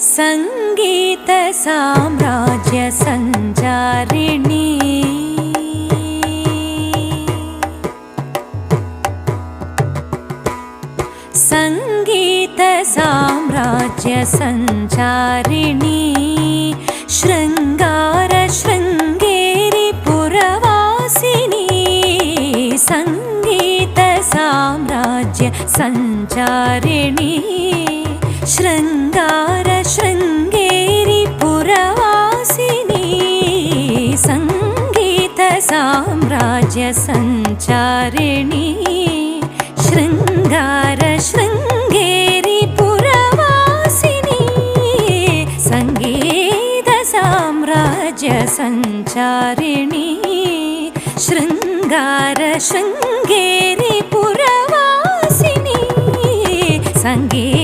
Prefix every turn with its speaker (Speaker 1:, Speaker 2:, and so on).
Speaker 1: संगीत साम्राज्य संचारिणी संगीत साम्राज्य संचारिणी शृंगार शृंगेरी पुरवासिनी संगीत साम्राज्य संचारिणी शृंगार शृंगेरी पुरवासिनी संगीत साम्राज्य संचारिणी शृंगार शृंगेरी पुरवासिनी संगीत साम्राज्य संचारिणी शृंगार शृंगेरी पुरवासिनी संगीत